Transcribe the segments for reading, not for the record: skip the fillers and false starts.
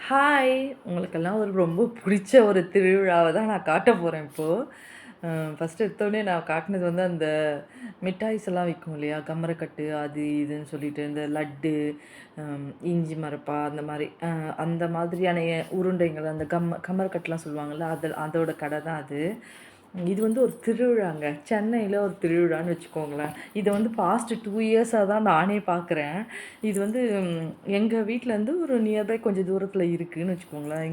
Hi! உங்களுக்கெல்லாம் ரொம்ப பிடிச்ச ஒரு திருவிழாவ தான் நான் காட்ட போறேன் இப்போ. ஃபர்ஸ்ட்டு எடுத்தோனே நான் காட்டுனது அந்த மிட்டாய்ஸ் எல்லாம் விக்கும் இல்லையா? கமரக்கட்டு அது இதுன்னு சொல்லிட்டு, இந்த லட்டு, இஞ்சி மரப்பா அந்த மாரி அந்த மாதிரியான உருண்டைகள் அந்த கமரக்கட்டுலாம் சொல்லுவாங்கல்ல, அதோட கடை தான் அது. இது ஒரு திருவிழாங்க. சென்னையில ஒரு திருவிழான்னு வச்சுக்கோங்களேன். இத பாஸ்ட் 2 இயர்ஸா தான் நானே பார்க்குறேன். இது எங்க வீட்லருந்து ஒரு நியர்பை கொஞ்சம் தூரத்தில இருக்குன்னு வச்சுக்கோங்களேன்.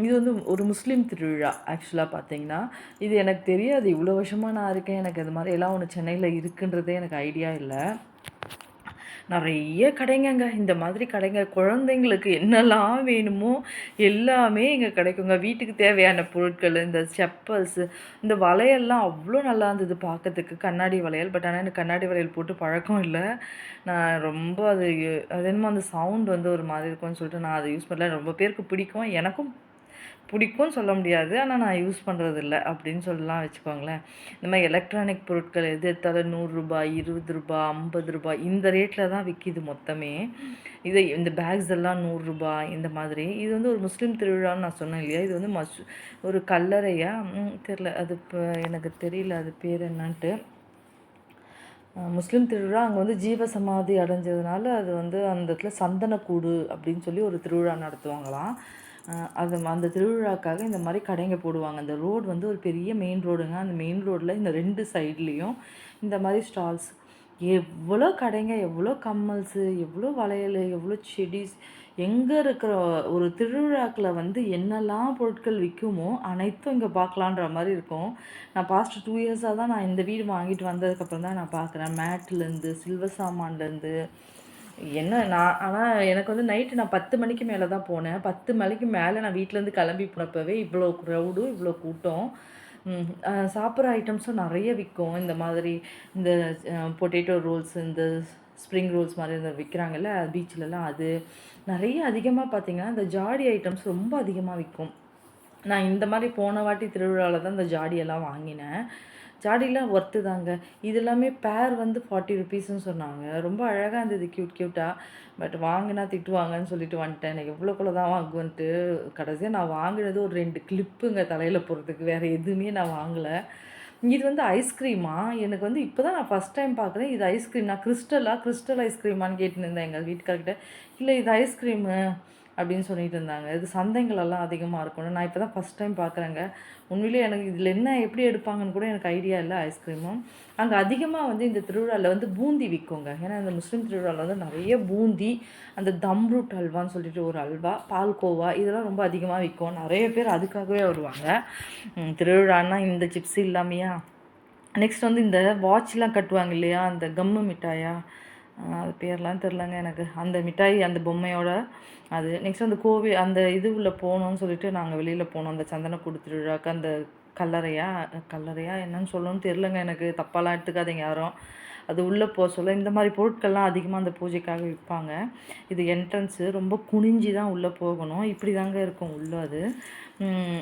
இது ஒரு முஸ்லீம் திருவிழா ஆக்சுவலா பார்த்தீங்கன்னா. இது எனக்கு தெரியாது. இவ்வளோ வருஷமா நான் இருக்கேன். எனக்கு அது மாரியெல்லாம் ஒண்ணு சென்னையில இருக்குன்றதே எனக்கு ஐடியா இல்ல. நெறைய கடைங்கங்க. இந்த மாதிரி கடைங்க. குழந்தைங்களுக்கு என்னலாம் வேணுமோ எல்லாமே இங்க கிடைக்குங்க. வீட்டுக்கு தேவையான பொருட்கள், இந்த செப்பல்ஸு, இந்த வளையல்லாம் அவ்ளோ நல்லா இருந்தது பார்க்கறதுக்கு. கண்ணாடி வளையல். பட் ஆனா எனக்கு கண்ணாடி வளையல் போட்டு பழக்கம் இல்ல. நான் ரொம்ப அது என்னமோ அந்த சவுண்ட் ஒரு மாரி இருக்கும்னு சொல்லிட்டு நான் அத யூஸ் பண்ணல. ரொம்ப பேருக்கு பிடிக்கும். எனக்கும் பிடிக்கும்னு சொல்ல முடியாது. ஆனா நான் யூஸ் பண்றதில்ல அப்படின்னு சொல்லலாம் வச்சுக்கோங்களேன். இந்த மாரி எலக்ட்ரானிக் பொருட்கள் எது எடுத்தாலும் ரூ. 100, ரூ. 20, ரூ. 50 இந்த ரேட்ல தான் விக்கிது மொத்தமே. இந்த பேக்ஸ் எல்லாம் ரூ. 100 இந்த மாதிரி. இது ஒரு முஸ்லீம் திருவிழான்னு நான் சொன்னேன் இல்லையா? இது ஒரு கல்லறையா? தெரியல. அது இப்ப எனக்கு தெரியல அது பேர் என்னான்ட்டு. முஸ்லீம் திருவிழா அங்கே ஜீவசமாதி அடைஞ்சதுனால அது அந்த இடத்துல சந்தனக்கூடு அப்படின்னு சொல்லி ஒரு திருவிழா நடத்துவாங்களாம். அந்த திருவிழாக்காக இந்த மாதிரி கடைங்க போடுவாங்க. அந்த ரோடு ஒரு பெரிய மெயின் ரோடுங்க. அந்த மெயின் ரோட்டில் இந்த 2 சைட்லேயும் இந்த மாதிரி ஸ்டால்ஸ். எவ்வளோ கடைங்க, எவ்வளோ கம்மல்ஸு, எவ்வளோ வளையல், எவ்வளோ செடிஸ். எங்கே இருக்கிற ஒரு திருவிழாக்களை என்னெல்லாம் பொருட்கள் விற்குமோ அனைத்தும் இங்கே பார்க்கலான்ற மாதிரி இருக்கும். நான் பாஸ்ட் 2 இயர்ஸாக தான் நான் இந்த வீடு வாங்கிட்டு வந்ததுக்கப்புறம் தான் நான் பார்க்குறேன். மேட்லேருந்து சில்வர் சாமான்லேருந்து ஆனால் எனக்கு நைட்டு நான் 10 மணிக்கு மேலே தான் போனேன். 10 மணிக்கு மேலே நான் வீட்டிலேருந்து கிளம்பி போனப்பவே இவ்வளோ க்ரௌடு, இவ்வளோ கூட்டம். சாப்பிட்ற ஐட்டம்ஸும் நிறைய விற்கும். இந்த மாதிரி இந்த பொட்டேட்டோ ரோல்ஸ், இந்த ஸ்ப்ரிங் ரோல்ஸ் மாதிரி விற்கிறாங்கல்ல பீச்லலாம், அது நிறைய அதிகமாக பார்த்தீங்கன்னா இந்த ஜாடி ஐட்டம்ஸ் ரொம்ப அதிகமாக விற்கும். நான் இந்த மாதிரி போன வாட்டி திருவிழாவில் தான் இந்த ஜாடியெல்லாம் வாங்கினேன். ஜாடிலாம் ஒர்த்து தாங்க. இது எல்லாமே பேர் 40 ருபீஸ்ன்னு சொன்னாங்க. ரொம்ப அழகாக இருந்தது க்யூட்டாக. பட் வாங்கினா திட்டுவாங்கன்னு சொல்லிட்டு வந்துட்டேன். எனக்கு எவ்வளோக்குள்ள தான் வாங்குவேன்ட்டு. கடைசியாக நான் வாங்கினது ஒரு 2 கிளிப்புங்க தலையில் போடுறதுக்கு. வேறு எதுவுமே நான் வாங்கலை. இது ஐஸ்கிரீமா? எனக்கு இப்போ தான் நான் ஃபஸ்ட் டைம் பார்க்குறேன். இது ஐஸ்கிரீம். நான் கிறிஸ்டல் ஐஸ்கிரீமான்னு கேட்டுன்னு இருந்தேன் எங்கள் வீட்டுக்காரர்கிட்ட. இல்லை இது ஐஸ்கிரீமு அப்படின்னு சொல்லிட்டு இருந்தாங்க. இது சந்தைங்களெல்லாம் அதிகமாக இருக்கும்னு நான் இப்போ தான் ஃபஸ்ட் டைம் பார்க்குறேங்க. உண்மையிலேயே எனக்கு இதில் என்ன எப்படி எடுப்பாங்கன்னு கூட எனக்கு ஐடியா இல்லை ஐஸ்கிரீமும். அங்கே அதிகமாக இந்த திருவிழாவில் பூந்தி விற்குங்க. ஏன்னா இந்த முஸ்லீம் திருவிழாவில் நிறைய பூந்தி, அந்த தம்ரூட் அல்வான்னு சொல்லிட்டு ஒரு அல்வா, பால்கோவா இதெல்லாம் ரொம்ப அதிகமாக விற்கும். நிறைய பேர் அதுக்காகவே வருவாங்க. திருவிழான்னா இந்த சிப்ஸ் இல்லாமையா? நெக்ஸ்ட் இந்த வாட்ச்லாம் கட்டுவாங்க இல்லையா? அந்த கம்மு மிட்டாயா? அது பேர்லாம் தெரிலங்க எனக்கு. அந்த மிட்டாய் அந்த பொம்மையோட அது. நெக்ஸ்ட் அந்த இது உள்ள போகணும்னு சொல்லிட்டு நாங்கள் வெளியில் போனோம். அந்த சந்தனக்கூடு திருவிழாவுக்கு. அந்த கல்லறையா என்னன்னு சொல்லணும்னு தெரிலங்க எனக்கு. தப்பாலாம் எடுத்துக்காதீங்க யாரும். அது உள்ளே சொல்ல இந்த மாதிரி பொருட்கள்லாம் அதிகமாக அந்த பூஜைக்காக விற்பாங்க. இது என்ட்ரன்ஸு. ரொம்ப குனிஞ்சி தான் உள்ளே போகணும். இப்படி தாங்க இருக்கும் உள்ளே அது.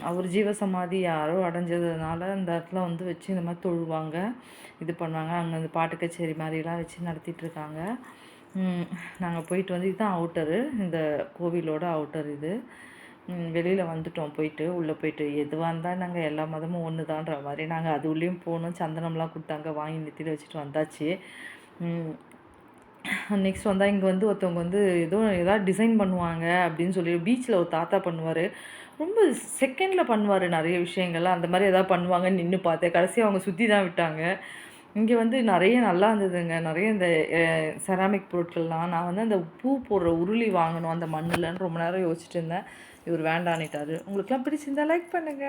அவர் ஜீவசமாதி யாரோ அடைஞ்சதுனால அந்த இடத்துல வச்சு இந்த மாதிரி தொழுவாங்க, இது பண்ணுவாங்க. அங்கே அந்த பாட்டு கச்சேரி மாதிரிலாம் வச்சு நடத்திட்டுருக்காங்க. நாங்கள் போயிட்டு இதுதான் அவுட்டரு. இந்த கோவிலோட அவுட்டர் இது. வெளியில் வந்துட்டோம் போயிட்டு. உள்ளே போயிட்டு எதுவாக இருந்தால் நாங்கள் எல்லா மதமும் ஒன்று தான்ற மாதிரி நாங்கள் அது உள்ளேயும் போகணும். சந்தனம்லாம் கொடுத்தாங்க. வாங்கி நெத்தியில் வச்சுட்டு வந்தாச்சு. நெக்ஸ்ட் வந்தால் இங்கே ஒருத்தவங்க ஏதாவது டிசைன் பண்ணுவாங்க அப்படின்னு சொல்லி பீச்சில் ஒரு தாத்தா பண்ணுவார். ரொம்ப செகண்டில் பண்ணுவார் நிறைய விஷயங்கள்லாம். அந்த மாதிரி எதாவது பண்ணுவாங்கன்னு நின்று பார்த்தேன். கடைசியாக அவங்க சுற்றி தான் விட்டாங்க. இங்கே நிறைய நல்லா இருந்ததுங்க. நிறைய இந்த செராமிக் பொருட்கள்லாம். நான் அந்த பூ போடுற உருளி வாங்கணும் அந்த மண்ணில்ன்னு ரொம்ப நேரம் யோசிச்சுட்டு இருந்தேன். இவர் வேண்டான்னுட்டாரு. உங்களுக்குலாம் பிடிச்சிருந்தா லைக் பண்ணுங்கள்.